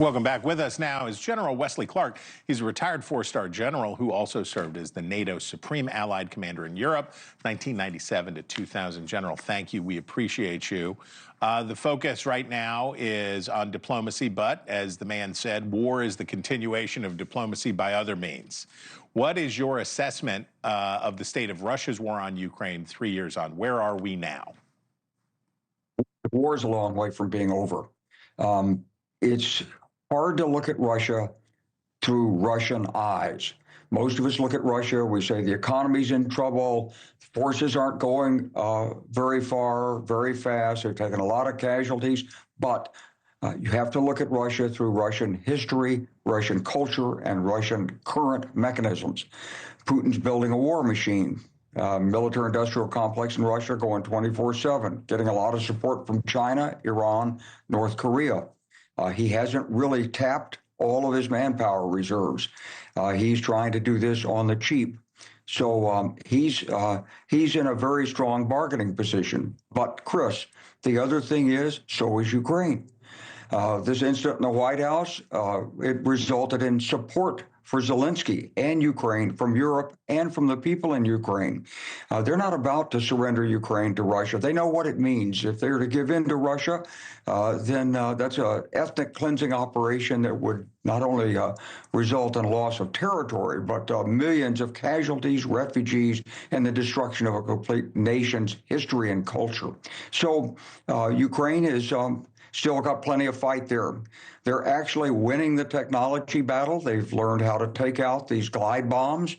Welcome back. With us now is General Wesley Clark. He's a retired four-star general who also served as the NATO Supreme Allied Commander in Europe, 1997 to 2000. General, thank you. We appreciate you. The focus right now is on diplomacy, but as the man said, war is the continuation of diplomacy by other means. What is your assessment of the state of Russia's war on Ukraine 3 years on? Where are we now? The war is a long way from being over. It's hard to look at Russia through Russian eyes. Most of us look at Russia, we say the economy's in trouble, forces aren't going very far, very fast, they're taking a lot of casualties, but you have to look at Russia through Russian history, Russian culture, and Russian current mechanisms. Putin's building a war machine. Military-industrial complex in Russia going 24/7, getting a lot of support from China, Iran, North Korea. He hasn't really tapped all of his manpower reserves. He's trying to do this on the cheap. So he's in a very strong bargaining position. But Chris, the other thing is, so is Ukraine. This incident in the White House, it resulted in support for Zelensky and Ukraine from Europe and from the people in Ukraine. They're not about to surrender Ukraine to Russia. They know what it means. If they're to give in to Russia, then that's an ethnic cleansing operation that would not only result in loss of territory, but millions of casualties, refugees, and the destruction of a complete nation's history and culture. So Ukraine is still got plenty of fight there. They're actually winning the technology battle. They've learned how to take out these glide bombs.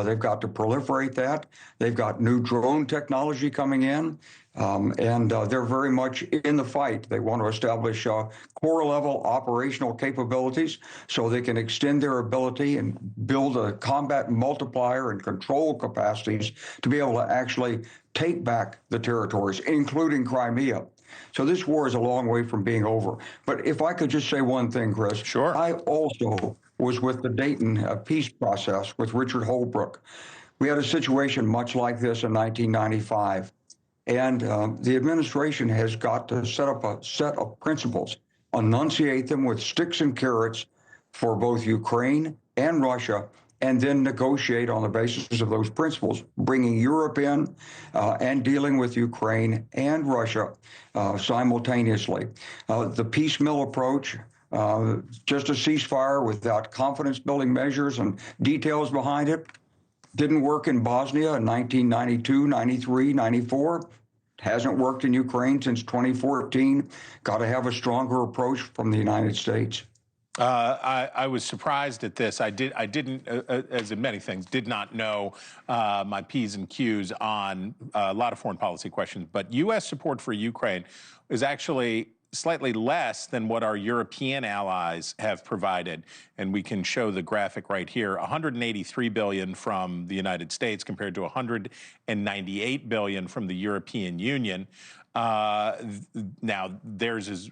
They've got to proliferate that. They've got new drone technology coming in, and they're very much in the fight. They want to establish core-level operational capabilities so they can extend their ability and build a combat multiplier and control capacities to be able to actually take back the territories, including Crimea. So this war is a long way from being over. But if I could just say one thing, Chris. Sure. I also was with the Dayton peace process with Richard Holbrooke. We had a situation much like this in 1995. And the administration has got to set up a set of principles, enunciate them with sticks and carrots for both Ukraine and Russia, and then negotiate on the basis of those principles, bringing Europe in and dealing with Ukraine and Russia simultaneously. The piecemeal approach, just a ceasefire without confidence-building measures and details behind it, didn't work in Bosnia in 1992, 93, 94. Hasn't worked in Ukraine since 2014. Got to have a stronger approach from the United States. I was surprised at this. I didn't, as in many things, did not know my P's and Q's on a lot of foreign policy questions. But U.S. support for Ukraine is actually slightly less than what our European allies have provided. And we can show the graphic right here. $183 billion from the United States compared to $198 billion from the European Union. Now, theirs is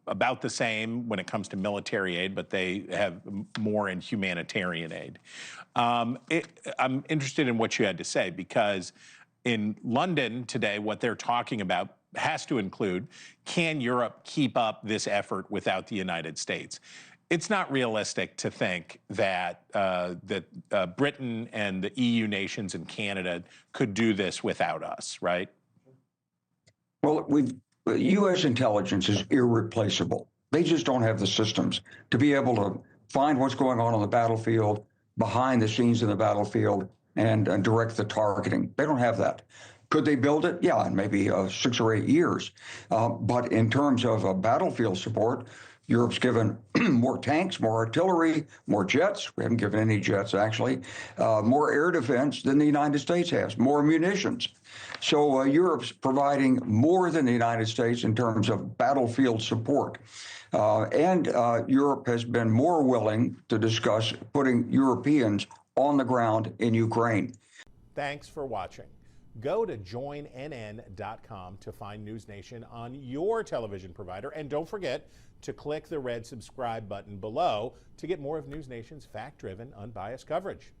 about the same when it comes to military aid, but they have more in humanitarian aid. I'm interested in what you had to say, because in London today, what they're talking about has to include, can Europe keep up this effort without the United States? It's not realistic to think that Britain and the EU nations and Canada could do this without us, right? Well, U.S. intelligence is irreplaceable. They just don't have the systems to be able to find what's going on the battlefield, behind the scenes in the battlefield, and direct the targeting. They don't have that. Could they build it? Yeah, in maybe 6 or 8 years. But in terms of battlefield support, Europe's given more tanks, more artillery, more jets. We haven't given any jets, actually. More air defense than the United States has, more munitions. So Europe's providing more than the United States in terms of battlefield support. And Europe has been more willing to discuss putting Europeans on the ground in Ukraine. Thanks for watching. Go to joinnn.com to find NewsNation on your television provider. And don't forget to click the red subscribe button below to get more of NewsNation's fact-driven, unbiased coverage.